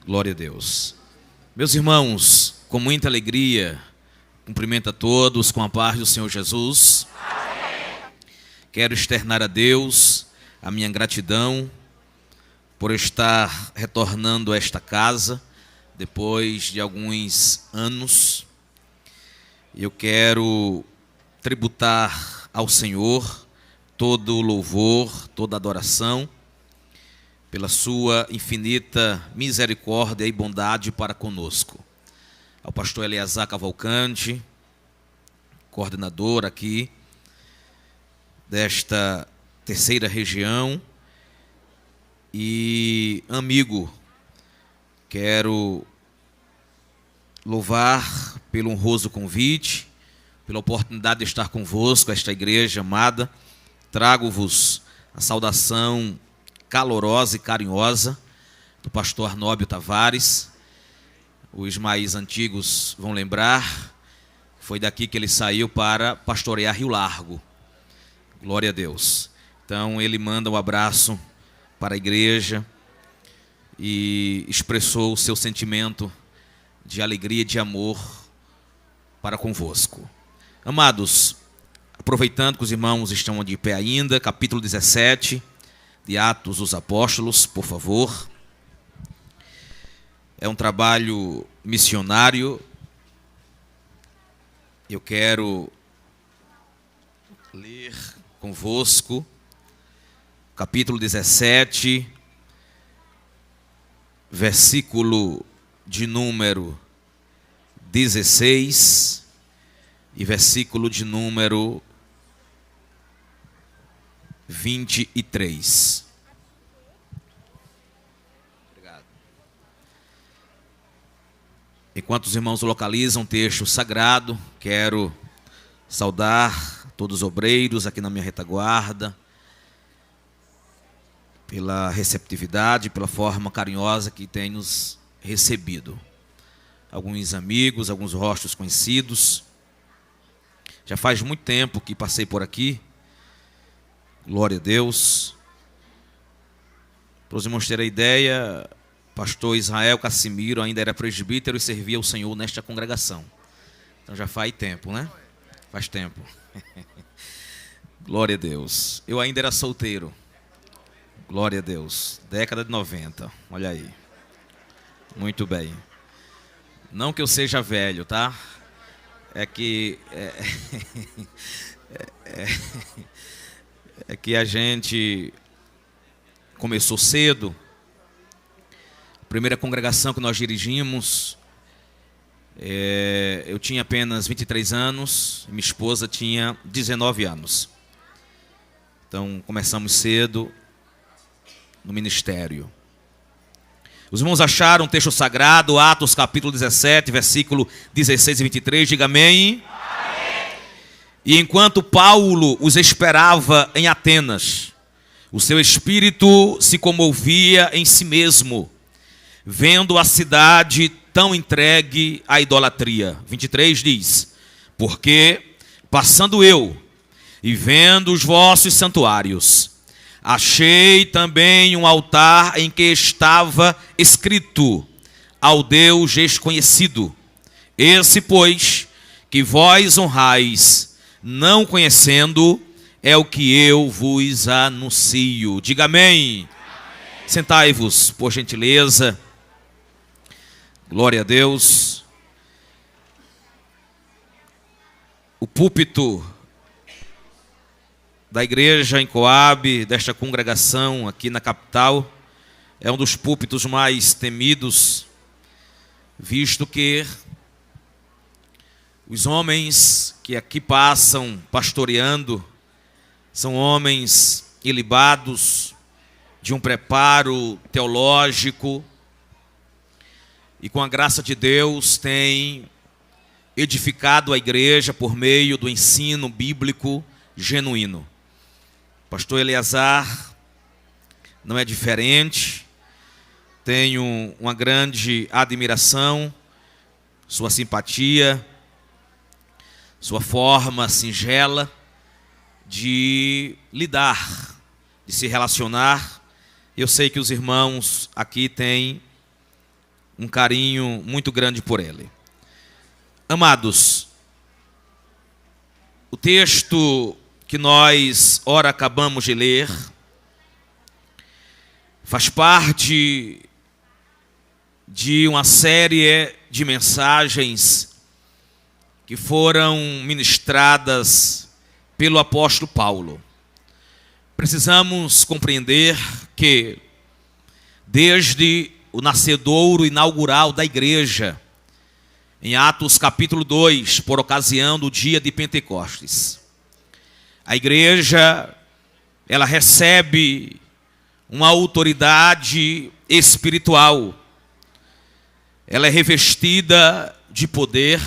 Glória a Deus. Meus irmãos, com muita alegria, cumprimento a todos com a paz do Senhor Jesus. Amém. Quero externar a Deus a minha gratidão por estar retornando a esta casa depois de alguns anos. Eu quero tributar ao Senhor todo o louvor, toda a adoração, pela sua infinita misericórdia e bondade para conosco. Ao pastor Eleazar Cavalcante, coordenador aqui desta terceira região, e amigo, quero louvar pelo honroso convite, pela oportunidade de estar convosco, esta igreja amada. Trago-vos a saudação calorosa e carinhosa do pastor Arnóbio Tavares. Os mais antigos vão lembrar, foi daqui que ele saiu para pastorear Rio Largo. Glória a Deus. Então ele manda um abraço para a igreja e expressou o seu sentimento de alegria e de amor para convosco. Amados, aproveitando que os irmãos estão de pé ainda, capítulo 17 de Atos dos Apóstolos, por favor. É um trabalho missionário. Eu quero ler convosco, capítulo 17, versículo de número 16 e versículo de número 23. Obrigado. Enquanto os irmãos localizam o texto sagrado, quero saudar todos os obreiros aqui na minha retaguarda, pela receptividade, pela forma carinhosa que tem nos recebido. Alguns amigos, alguns rostos conhecidos. Já faz muito tempo que passei por aqui. Glória a Deus. Para os irmãos terem ideia, pastor Israel Cassimiro ainda era presbítero e servia ao Senhor nesta congregação. Então já faz tempo, né? Faz tempo. Glória a Deus. Eu ainda era solteiro. Glória a Deus. Década de 90. Olha aí. Muito bem. Não que eu seja velho, tá? É que é que a gente começou cedo. A primeira congregação que nós dirigimos, eu tinha apenas 23 anos, minha esposa tinha 19 anos. Então começamos cedo no ministério. Os irmãos acharam o texto sagrado, Atos capítulo 17, versículo 16 e 23, diga amém. E enquanto Paulo os esperava em Atenas, o seu espírito se comovia em si mesmo, vendo a cidade tão entregue à idolatria. 23 diz: porque, passando eu e vendo os vossos santuários, achei também um altar em que estava escrito: ao Deus desconhecido. Esse, pois, que vós honrais, não conhecendo, é o que eu vos anuncio. Diga amém. Sentai-vos, por gentileza. Glória a Deus. O púlpito da igreja em Coab, desta congregação aqui na capital, é um dos púlpitos mais temidos, visto que os homens que aqui passam pastoreando são homens ilibados, de um preparo teológico, e com a graça de Deus têm edificado a igreja por meio do ensino bíblico genuíno. Pastor Eleazar não é diferente. Tenho uma grande admiração, sua simpatia, sua forma singela de lidar, de se relacionar. Eu sei que os irmãos aqui têm um carinho muito grande por ele. Amados, o texto que nós ora acabamos de ler faz parte de uma série de mensagens que foram ministradas pelo apóstolo Paulo. Precisamos compreender que desde o nascedouro inaugural da igreja, em Atos capítulo 2, por ocasião do dia de Pentecostes, a igreja, ela recebe uma autoridade espiritual. Ela é revestida de poder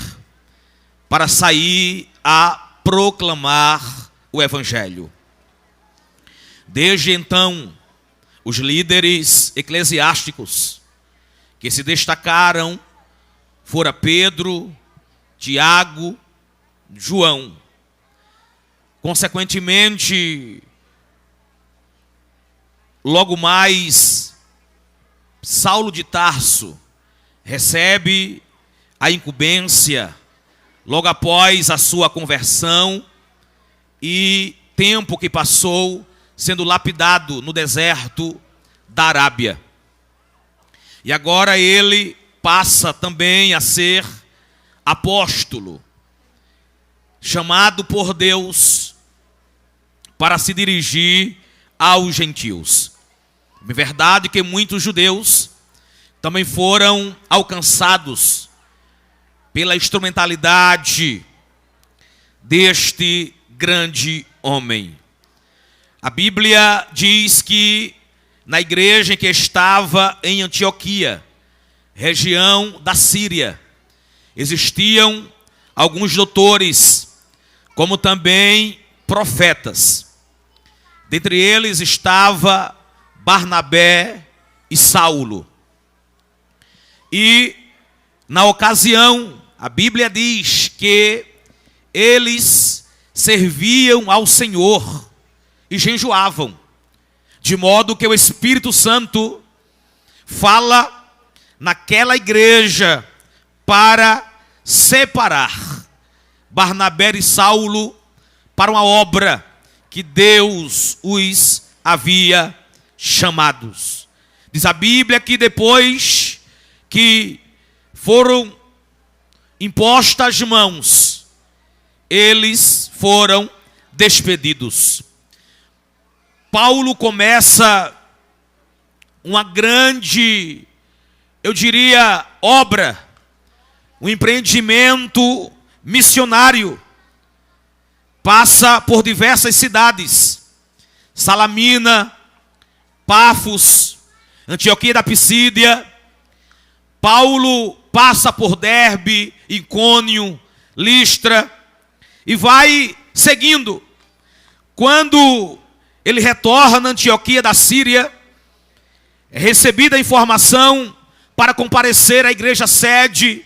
para sair a proclamar o evangelho. Desde então, os líderes eclesiásticos que se destacaram fora Pedro, Tiago, João. Consequentemente, logo mais, Saulo de Tarso recebe a incumbência logo após a sua conversão e tempo que passou sendo lapidado no deserto da Arábia. E agora ele passa também a ser apóstolo, chamado por Deus para se dirigir aos gentios. É verdade que muitos judeus também foram alcançados pela instrumentalidade deste grande homem. A Bíblia diz que na igreja em que estava em Antioquia, região da Síria, existiam alguns doutores, como também profetas. Dentre eles estava Barnabé e Saulo. E na ocasião, a Bíblia diz que eles serviam ao Senhor e jejuavam, de modo que o Espírito Santo fala naquela igreja para separar Barnabé e Saulo para uma obra que Deus os havia chamados. Diz a Bíblia que depois que foram impostas as mãos, eles foram despedidos. Paulo começa uma grande, eu diria, obra, um empreendimento missionário. Passa por diversas cidades: Salamina, Pafos, Antioquia da Pisídia. Paulo passa por Derbe, Icônio, Listra e vai seguindo. Quando ele retorna a Antioquia da Síria, é recebida a informação para comparecer à igreja sede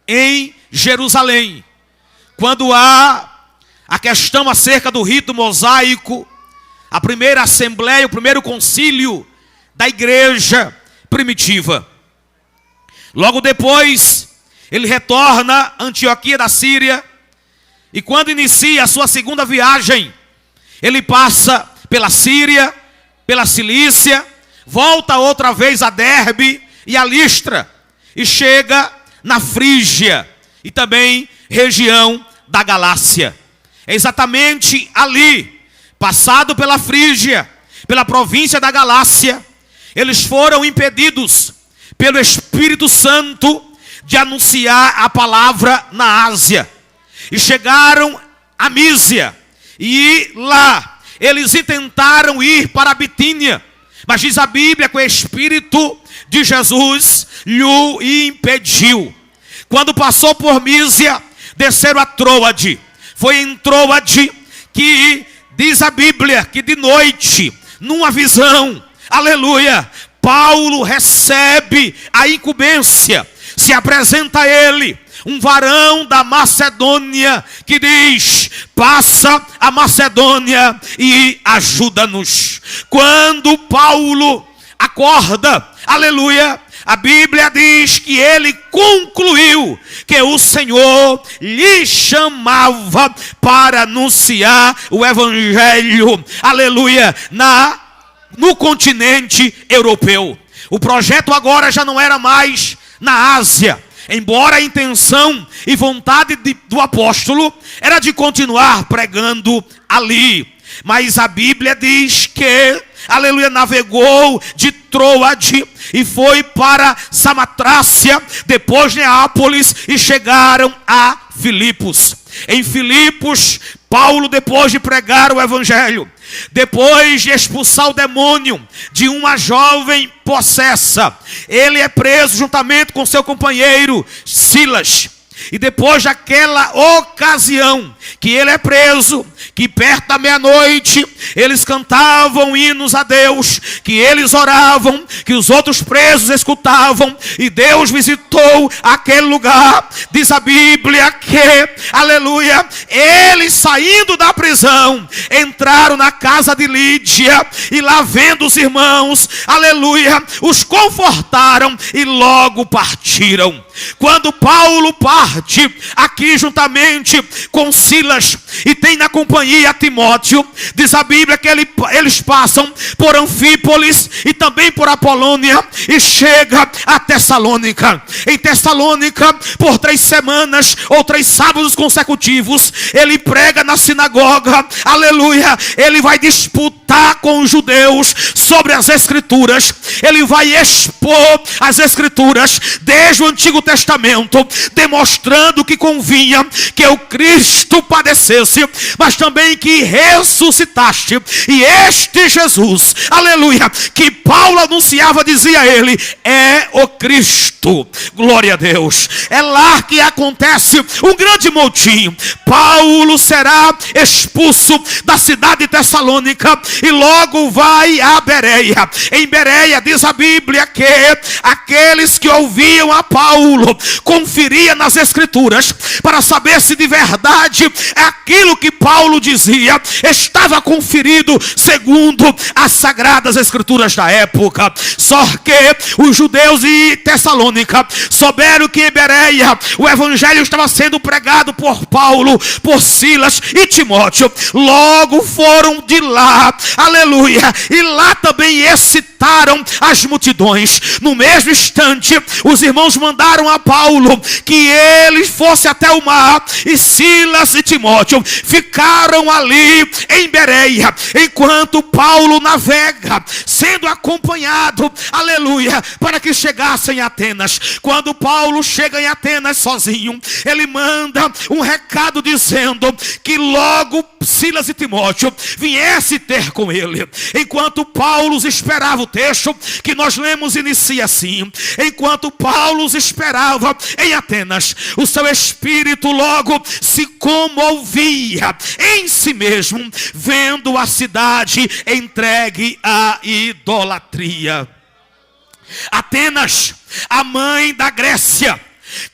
em Jerusalém. Quando há a questão acerca do rito mosaico, a primeira assembleia, o primeiro concílio da igreja primitiva. Logo depois, ele retorna a Antioquia da Síria, e quando inicia a sua segunda viagem, ele passa pela Síria, pela Cilícia, volta outra vez a Derbe e a Listra, e chega na Frígia, e também região da Galácia. É exatamente ali, passado pela Frígia, pela província da Galácia, eles foram impedidos pelo Espírito Santo de anunciar a palavra na Ásia. E chegaram a Mísia, e lá eles intentaram ir para a Bitínia, mas diz a Bíblia que o Espírito de Jesus lhe impediu. Quando passou por Mísia, desceram a Troade. Foi em Troade que diz a Bíblia que de noite, numa visão, aleluia, Paulo recebe a incumbência. Se apresenta a ele um varão da Macedônia que diz: passa a Macedônia e ajuda-nos. Quando Paulo acorda, aleluia, a Bíblia diz que ele concluiu que o Senhor lhe chamava para anunciar o evangelho, aleluia, no continente europeu. O projeto agora já não era mais na Ásia, embora a intenção e vontade do apóstolo era de continuar pregando ali. Mas a Bíblia diz que, aleluia, navegou de Troade e foi para Samatrácia, depois Neápolis, e chegaram a Filipos. Em Filipos, Paulo, depois de pregar o evangelho, depois de expulsar o demônio de uma jovem possessa, ele é preso juntamente com seu companheiro Silas. E depois daquela ocasião que ele é preso, que perto da meia-noite eles cantavam hinos a Deus, que eles oravam, que os outros presos escutavam, e Deus visitou aquele lugar. Diz a Bíblia que, aleluia, eles saindo da prisão, entraram na casa de Lídia, e lá vendo os irmãos, aleluia, os confortaram e logo partiram. Quando Paulo parte, aqui juntamente com Silas, e tem na companhia Timóteo, diz a Bíblia que eles passam por Anfípolis e também por Apolônia, e chega a Tessalônica. Em Tessalônica, por 3 semanas ou 3 sábados consecutivos, ele prega na sinagoga, aleluia. Ele vai disputar com os judeus sobre as Escrituras, ele vai expor as Escrituras desde o Antigo Testamento, demonstrando que convinha que o Cristo padecesse, mas também que ressuscitaste. E este Jesus, aleluia, que Paulo anunciava, dizia ele, é o Cristo. Glória a Deus. É lá que acontece um grande motim. Paulo será expulso da cidade de Tessalônica e logo vai a Bereia. Em Bereia diz a Bíblia que aqueles que ouviam a Paulo conferia nas Escrituras para saber se de verdade aquilo que Paulo dizia estava conferido segundo as sagradas Escrituras da época. Só que os judeus de Tessalônica souberam que em Bereia o evangelho estava sendo pregado por Paulo, por Silas e Timóteo. Logo foram de lá, aleluia, e lá também excitaram as multidões. No mesmo instante, os irmãos mandaram a Paulo que ele fosse até o mar, e Silas e Timóteo ficaram ali em Bereia, enquanto Paulo navega, sendo acompanhado, aleluia, para que chegassem em Atenas. Quando Paulo chega em Atenas sozinho, ele manda um recado dizendo que logo Silas e Timóteo viesse ter com ele. Enquanto Paulo os esperava, o texto que nós lemos inicia assim: enquanto Paulo os esperava em Atenas, o seu espírito logo se comovia em si mesmo, vendo a cidade entregue à idolatria. Atenas, a mãe da Grécia,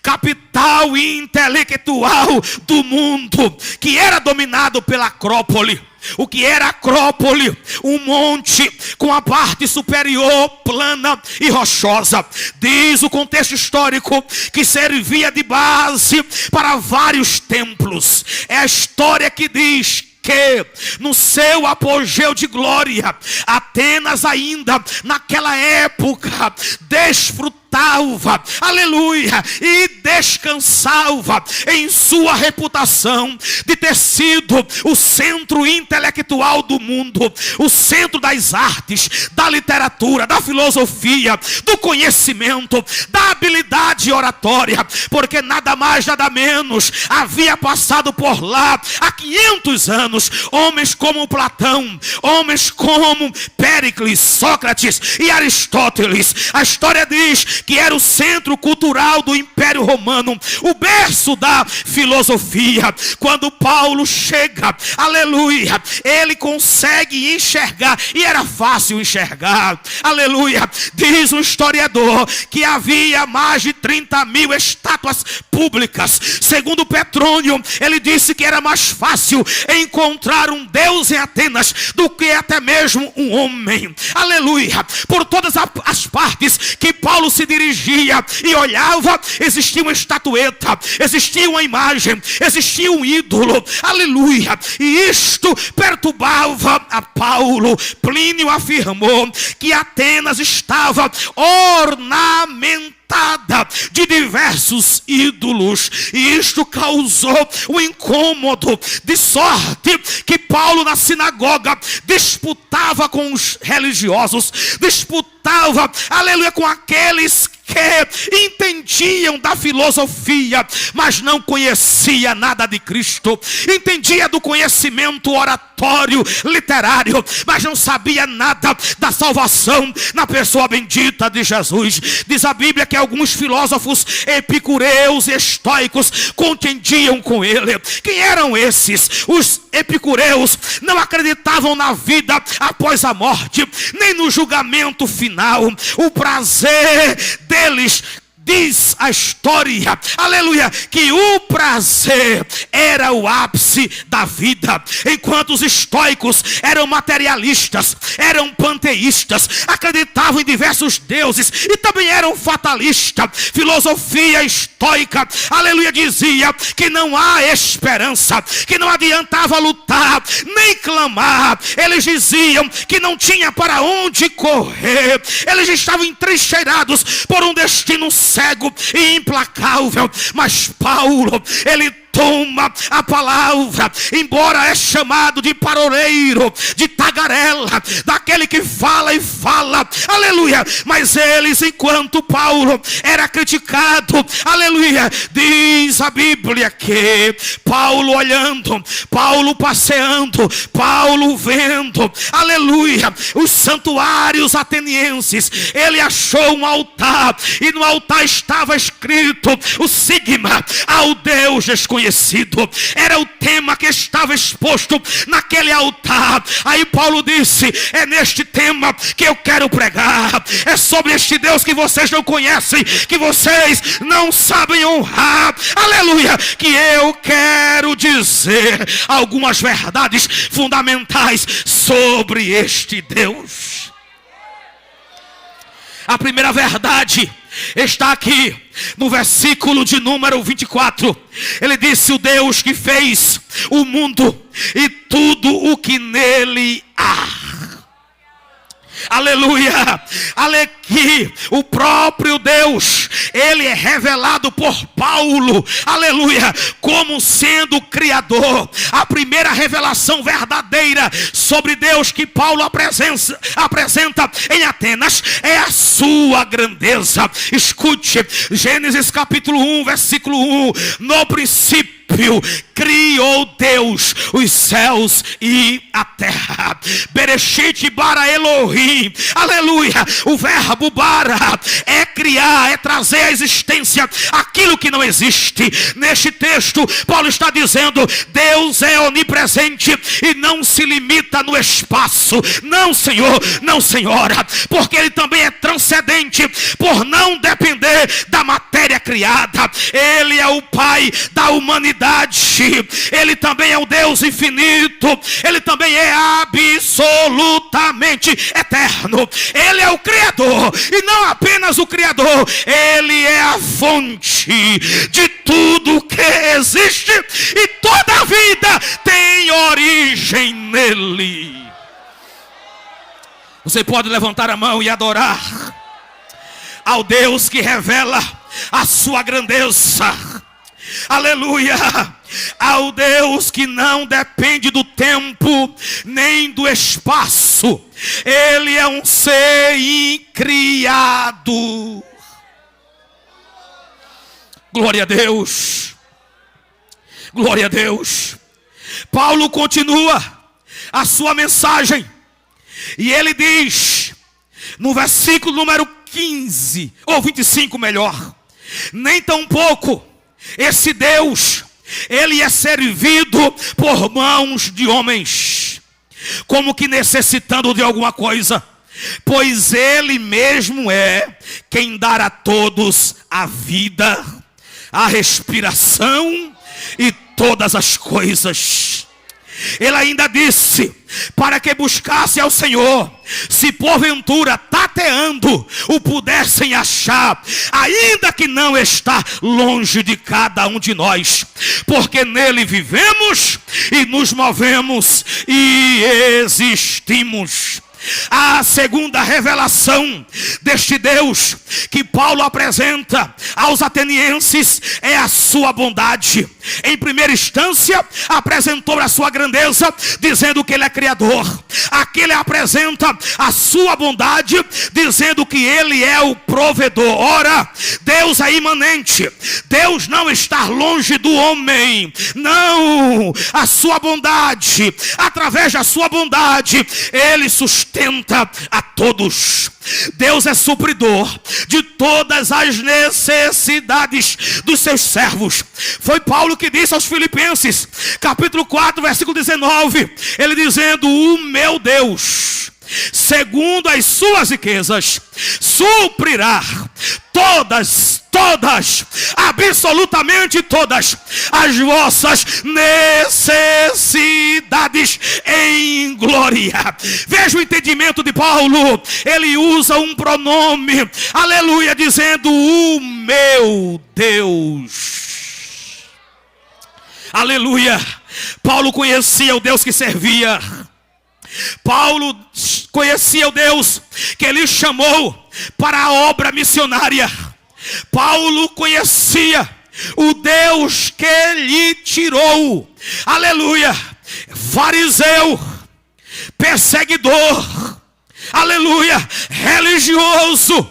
capital intelectual do mundo, que era dominado pela Acrópole. O que era Acrópole? Um monte com a parte superior plana e rochosa. Diz o contexto histórico que servia de base para vários templos. É a história que diz que no seu apogeu de glória, Atenas ainda naquela época desfrutava, aleluia, e descansava em sua reputação de ter sido o centro intelectual do mundo, o centro das artes, da literatura, da filosofia, do conhecimento, da habilidade oratória, porque nada mais, nada menos havia passado por lá há 500 anos homens como Platão, homens como Péricles, Sócrates e Aristóteles. A história diz que era o centro cultural do Império Romano, o berço da filosofia. Quando Paulo chega, aleluia, ele consegue enxergar, e era fácil enxergar, aleluia. Diz um historiador que havia mais de 30.000 estátuas públicas. Segundo Petrônio, ele disse que era mais fácil encontrar um Deus em Atenas do que até mesmo um homem, aleluia. Por todas as partes que Paulo se dirigia e olhava, existia uma estatueta, existia uma imagem, existia um ídolo, aleluia, e isto perturbava a Paulo. Plínio afirmou que Atenas estava ornamentada de diversos ídolos, e isto causou um incômodo, de sorte que Paulo na sinagoga disputava com os religiosos, disputava, aleluia, com aqueles que entendiam da filosofia, mas não conhecia nada de Cristo. Entendia do conhecimento oratório, literário, mas não sabia nada da salvação na pessoa bendita de Jesus. Diz a Bíblia que alguns filósofos epicureus e estoicos contendiam com ele. Quem eram esses? Os epicureus não acreditavam na vida após a morte, nem no julgamento final. O prazer deles, diz a história, aleluia, que o prazer era o ápice da vida, enquanto os estoicos eram materialistas, eram panteístas, acreditavam em diversos deuses e também eram fatalistas. Filosofia estoica, aleluia, dizia que não há esperança, que não adiantava lutar, nem clamar. Eles diziam que não tinha para onde correr, eles estavam entrincheirados por um destino cego e implacável. Mas Paulo, ele toma a palavra, embora é chamado de paroleiro, de tagarela, daquele que fala e fala, aleluia, mas eles, enquanto Paulo era criticado, aleluia, diz a Bíblia que Paulo olhando, Paulo passeando, Paulo vendo, aleluia, os santuários atenienses, ele achou um altar, e no altar estava escrito o sigma ao Deus desconhecido. Era o tema que estava exposto naquele altar. Aí Paulo disse: é neste tema que eu quero pregar, é sobre este Deus que vocês não conhecem, que vocês não sabem honrar, aleluia, que eu quero dizer algumas verdades fundamentais sobre este Deus. A primeira verdade está aqui no versículo de número 24. Ele disse: o Deus que fez o mundo e tudo o que nele há. Aleluia, que o próprio Deus, ele é revelado por Paulo, aleluia, como sendo o Criador. A primeira revelação verdadeira sobre Deus que Paulo apresenta em Atenas é a sua grandeza. Escute, Gênesis capítulo 1, versículo 1, no princípio criou Deus os céus e a terra. Bereshit bara Elohim, aleluia. O verbo bara é criar, é trazer à existência aquilo que não existe. Neste texto Paulo está dizendo: Deus é onipresente e não se limita no espaço. Não, Senhor, não, Senhora, porque ele também é transcendente, por não depender da matéria criada. Ele é o Pai da humanidade, ele também é o Deus infinito, ele também é absolutamente eterno. Ele é o Criador, e não apenas o Criador, ele é a fonte de tudo que existe, e toda a vida tem origem nele. Você pode levantar a mão e adorar ao Deus que revela a sua grandeza. Aleluia, ao Deus que não depende do tempo nem do espaço. Ele é um ser incriado. Glória a Deus, glória a Deus. Paulo continua a sua mensagem e ele diz no versículo número 15 ou 25 melhor: nem tampouco esse Deus, ele é servido por mãos de homens, como que necessitando de alguma coisa, pois ele mesmo é quem dá a todos a vida, a respiração e todas as coisas. Ele ainda disse para que buscasse ao Senhor, se porventura tateando o pudessem achar, ainda que não está longe de cada um de nós, porque nele vivemos e nos movemos e existimos. A segunda revelação deste Deus que Paulo apresenta aos atenienses é a sua bondade. Em primeira instância, apresentou a sua grandeza, dizendo que ele é criador. Aqui ele apresenta a sua bondade, dizendo que ele é o provedor. Ora, Deus é imanente. Deus não está longe do homem. Não, a sua bondade, através da sua bondade, ele sustenta a todos. Deus é supridor de todas as necessidades dos seus servos. Foi Paulo que disse aos Filipenses, capítulo 4, versículo 19, ele dizendo: o meu Deus, segundo as suas riquezas, suprirá todas, absolutamente todas as vossas necessidades em glória. Veja o entendimento de Paulo. Ele usa um pronome, aleluia, dizendo: o meu Deus. Aleluia. Paulo conhecia o Deus que servia. Paulo conhecia o Deus que ele chamou para a obra missionária. Paulo conhecia o Deus que lhe tirou, aleluia, fariseu, perseguidor, aleluia, religioso,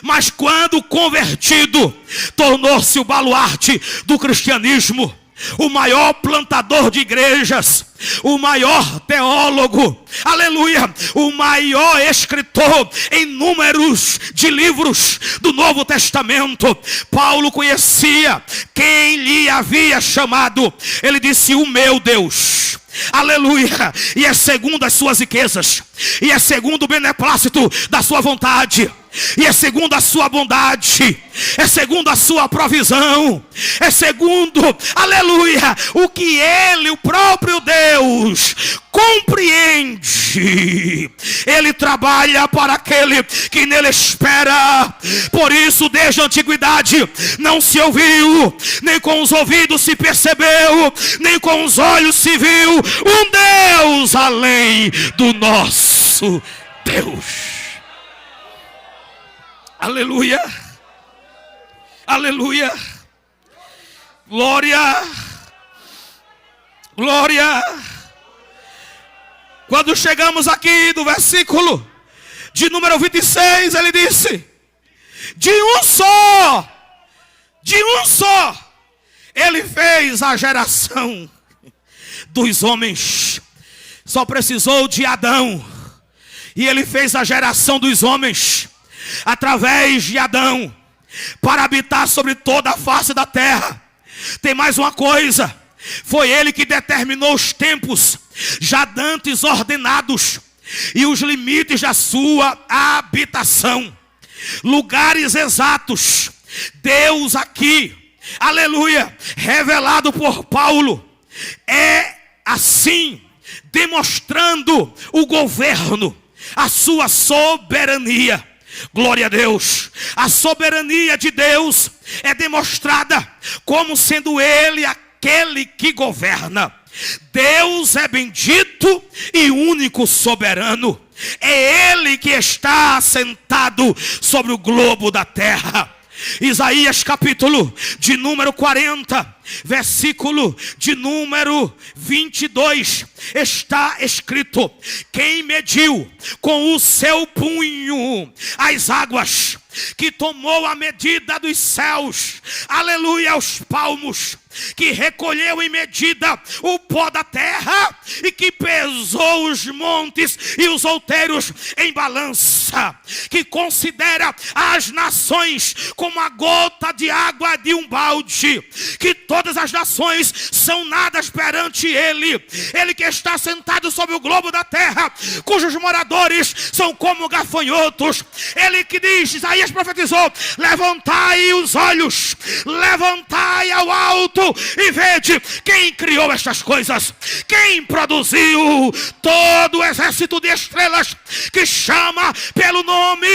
mas quando convertido, tornou-se o baluarte do cristianismo, o maior plantador de igrejas, o maior teólogo, aleluia, o maior escritor em números de livros do Novo Testamento. Paulo conhecia quem lhe havia chamado. Ele disse: o meu Deus, aleluia, e é segundo as suas riquezas, e é segundo o beneplácito da sua vontade, e é segundo a sua bondade, é segundo a sua provisão, é segundo, aleluia, o que ele, o próprio Deus, compreende. Ele trabalha para aquele que nele espera. Por isso, desde a antiguidade, não se ouviu, nem com os ouvidos se percebeu, nem com os olhos se viu um Deus além do nosso Deus. Aleluia, aleluia, glória, glória. Quando chegamos aqui do versículo de número 26, ele disse: de um só, ele fez a geração dos homens. Só precisou de Adão, e ele fez a geração dos homens através de Adão, para habitar sobre toda a face da terra. Tem mais uma coisa: foi ele que determinou os tempos já dantes ordenados e os limites da sua habitação, lugares exatos. Deus aqui, aleluia, revelado por Paulo, é assim, demonstrando o governo, a sua soberania. Glória a Deus. A soberania de Deus é demonstrada como sendo ele aquele que governa. Deus é bendito e único soberano. É ele que está assentado sobre o globo da terra. Isaías capítulo de número 40, versículo de número 22, está escrito: quem mediu com o seu punho as águas, que tomou a medida dos céus, aleluia, aos palmos, que recolheu em medida o pó da terra, e que pesou os montes e os outeiros em balança, que considera as nações como a gota de água de um balde, que todas as nações são nadas perante ele, ele que está sentado sobre o globo da terra, cujos moradores são como gafanhotos. Ele que diz, Isaías profetizou: levantai os olhos, levantai ao alto e vede quem criou estas coisas, quem produziu todo o exército de estrelas, que chama pelo nome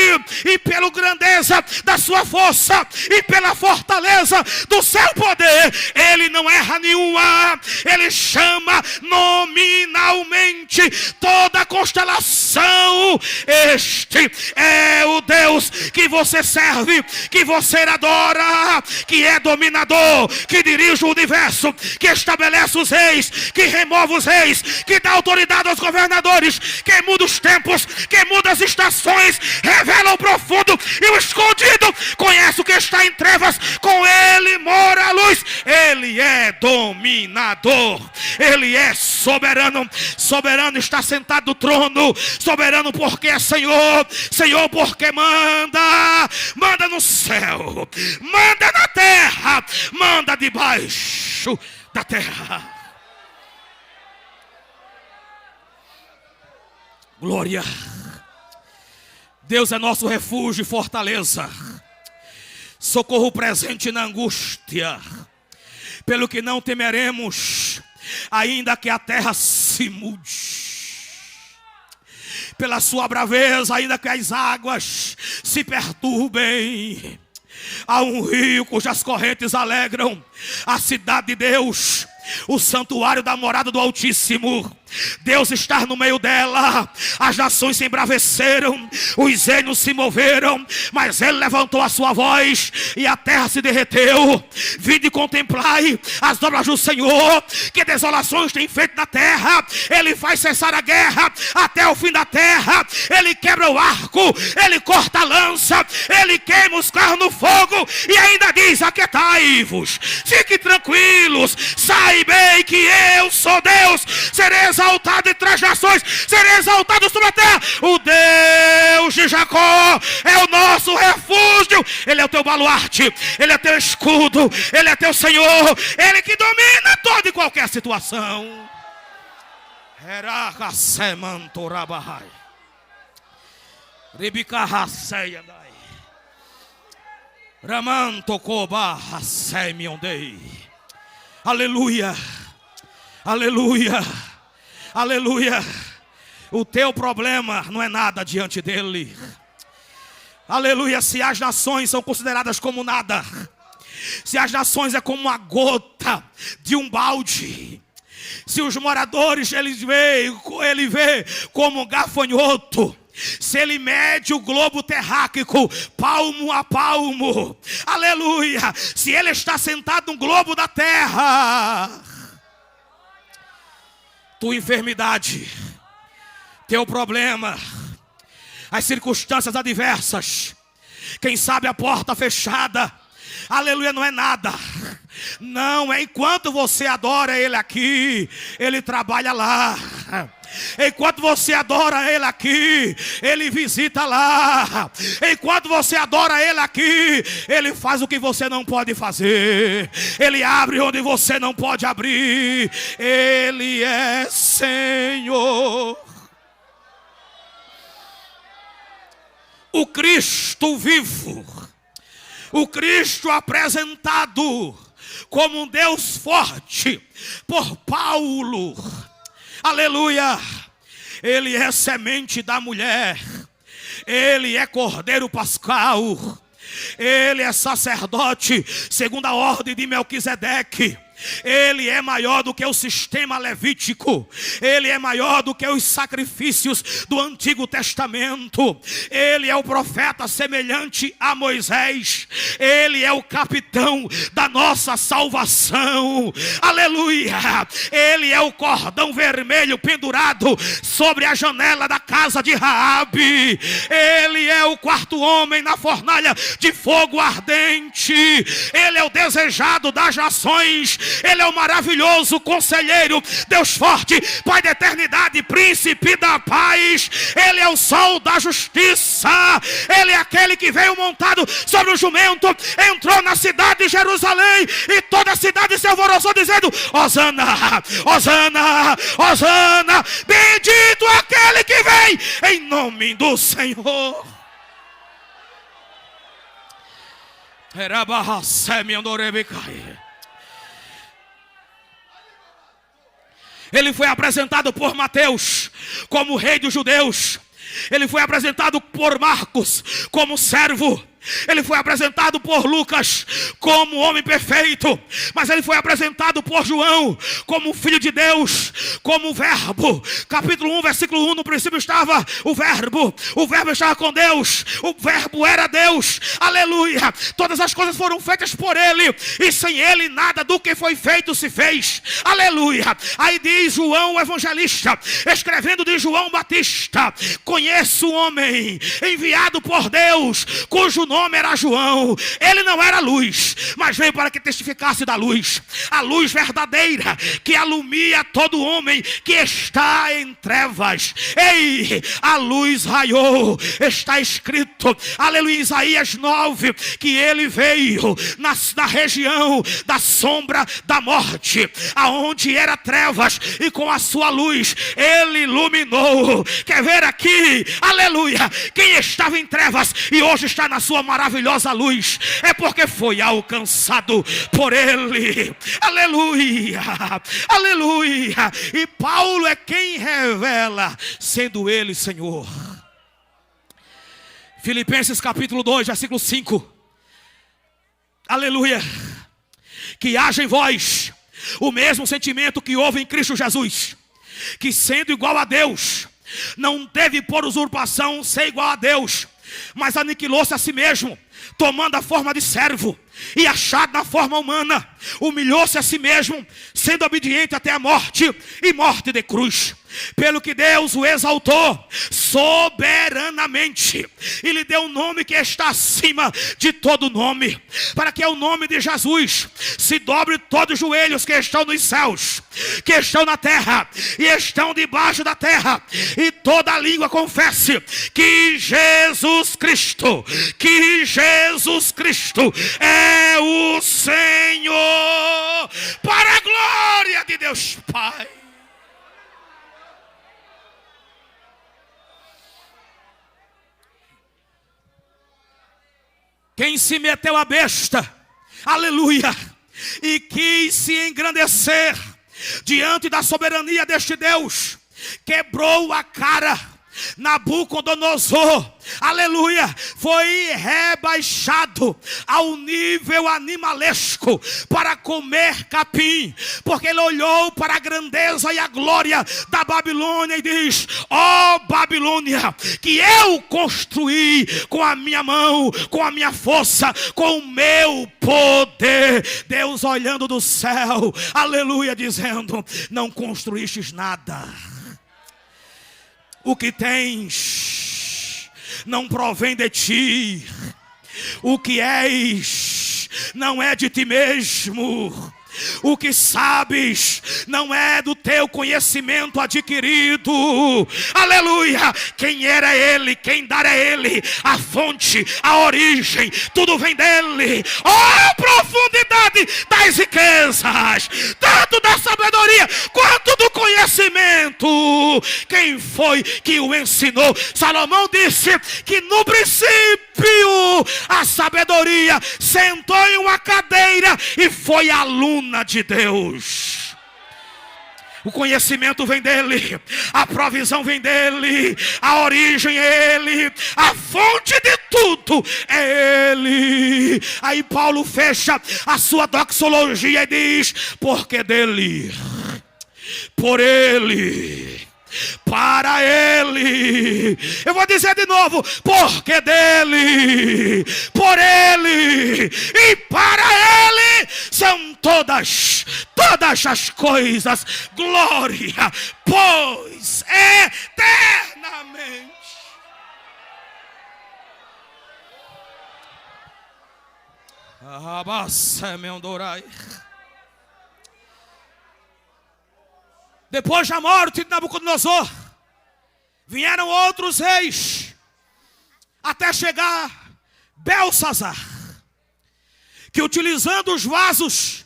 e pela grandeza da sua força e pela fortaleza do seu poder. Ele não erra nenhuma, ele chama nominalmente toda a constelação. Este é o Deus que você serve, que você adora, que é dominador, que dirige o universo, que estabelece os reis, que remove os reis, que dá autoridade aos governadores, que muda os tempos, que muda as estações, revela o profundo e o escondido, conhece o que está em trevas, com ele mora a luz. Ele é dominador, ele é soberano. Soberano está sentado no trono, soberano porque é Senhor, Senhor porque manda no céu, manda na terra, manda debaixo da terra. Glória. Deus é nosso refúgio e fortaleza, socorro presente na angústia, pelo que não temeremos, ainda que a terra se mude, pela sua braveza, ainda que as águas se perturbem. Há um rio cujas correntes alegram a cidade de Deus, o santuário da morada do Altíssimo. Deus está no meio dela. As nações se embraveceram, os reinos se moveram, mas ele levantou a sua voz e a terra se derreteu. Vinde e contemplai as obras do Senhor, que desolações tem feito na terra. Ele faz cessar a guerra até o fim da terra. Ele quebra o arco, ele corta a lança, ele queima os carros no fogo e ainda diz: aquietai-vos, fiquem tranquilos, saibam que eu sou Deus, serei exaltado entre as nações, serei exaltado sobre a terra. O Deus de Jacó é o nosso refúgio, ele é o teu baluarte, ele é teu escudo, ele é teu Senhor, ele que domina toda e qualquer situação. Aleluia, aleluia, aleluia. O teu problema não é nada diante dele. Aleluia. Se as nações são consideradas como nada, se as nações é como uma gota de um balde, se os moradores ele vê como um gafanhoto, se ele mede o globo terráqueo palmo a palmo, aleluia, se ele está sentado no globo da terra, tua enfermidade, teu problema, as circunstâncias adversas, quem sabe a porta fechada, aleluia, não é nada. Não, é enquanto você adora ele aqui, ele trabalha lá. Enquanto você adora ele aqui, ele visita lá. Enquanto você adora ele aqui, ele faz o que você não pode fazer. Ele abre onde você não pode abrir. Ele é Senhor. O Cristo vivo, o Cristo apresentado como um Deus forte por Paulo, aleluia. Ele é semente da mulher, ele é cordeiro pascal, ele é sacerdote segundo a ordem de Melquisedeque. Ele é maior do que o sistema levítico, ele é maior do que os sacrifícios do Antigo Testamento. Ele é o profeta semelhante a Moisés, ele é o capitão da nossa salvação, aleluia. Ele é o cordão vermelho pendurado sobre a janela da casa de Raabe, ele é o quarto homem na fornalha de fogo ardente, ele é o desejado das nações, ele é o maravilhoso conselheiro, Deus forte, Pai da eternidade, príncipe da paz. Ele é o sol da justiça, ele é aquele que veio montado sobre o jumento, entrou na cidade de Jerusalém e toda a cidade se alvoroçou dizendo: Hosana, Hosana, Hosana, bendito aquele que vem em nome do Senhor. Ele foi apresentado por Mateus como rei dos judeus. Ele foi apresentado por Marcos como servo. Ele foi apresentado por Lucas como homem perfeito, mas ele foi apresentado por João como filho de Deus, como verbo. Capítulo 1, versículo 1, no princípio estava o verbo estava com Deus, o verbo era Deus, aleluia. Todas as coisas foram feitas por ele, e sem ele nada do que foi feito se fez, aleluia. Aí diz João o evangelista, escrevendo de João Batista: conheço um homem enviado por Deus, cujo nome era João. Ele não era luz, mas veio para que testificasse da luz, a luz verdadeira que alumia todo homem que está em trevas. Ei, a luz raiou. Está escrito, aleluia, em Isaías 9, que ele veio na região da sombra da morte, aonde era trevas, e com a sua luz ele iluminou. Quer ver aqui, aleluia, quem estava em trevas e hoje está na sua maravilhosa luz, é porque foi alcançado por ele, aleluia, aleluia. E Paulo é quem revela, sendo ele Senhor. Filipenses capítulo 2, versículo 5, aleluia. Que haja em vós o mesmo sentimento que houve em Cristo Jesus, que sendo igual a Deus, não teve por usurpação ser igual a Deus, mas aniquilou-se a si mesmo, tomando a forma de servo, e achado na forma humana, humilhou-se a si mesmo, sendo obediente até a morte, e morte de cruz. Pelo que Deus o exaltou soberanamente, e lhe deu um nome que está acima de todo nome, para que ao nome de Jesus se dobre todos os joelhos que estão nos céus, que estão na terra e estão debaixo da terra, e toda a língua confesse que Jesus Cristo é o Senhor, para a glória de Deus Pai. Quem se meteu a besta, aleluia, e quis se engrandecer diante da soberania deste Deus, quebrou a cara. Nabucodonosor, aleluia, foi rebaixado ao nível animalesco para comer capim, porque ele olhou para a grandeza e a glória da Babilônia e diz: ó Babilônia, que eu construí com a minha mão, com a minha força, com o meu poder. Deus olhando do céu, aleluia, dizendo: não construístes nada. O que tens não provém de ti. O que és não é de ti mesmo. O que sabes não é do teu conhecimento adquirido. Aleluia. Quem era ele, quem dará ele, a fonte, a origem, tudo vem dele. Oh, profundidade das riquezas, tanto da sabedoria quanto do conhecimento. Quem foi que o ensinou? Salomão disse que no princípio a sabedoria sentou em uma cadeira e foi aluna de Deus. O conhecimento vem dele, a provisão vem dele, a origem é ele, a fonte de tudo é ele. Aí Paulo fecha a sua doxologia e diz: porque dele, por ele, para ele. Eu vou dizer de novo: porque dele, por ele e para ele são todas as coisas. Glória, pois eternamente. Depois da morte de Nabucodonosor, vieram outros reis, até chegar Belsazar, que utilizando os vasos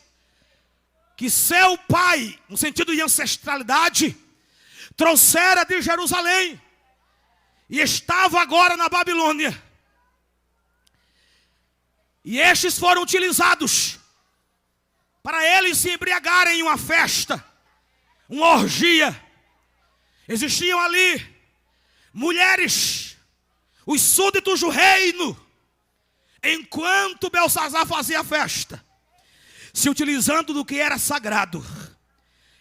que seu pai, no sentido de ancestralidade, trouxera de Jerusalém, e estava agora na Babilônia. E estes foram utilizados para eles se embriagarem em uma festa, uma orgia. Existiam ali mulheres, os súditos do reino, enquanto Belsazar fazia festa, se utilizando do que era sagrado.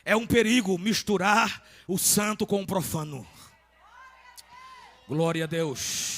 É um perigo misturar o santo com o profano. Glória a Deus.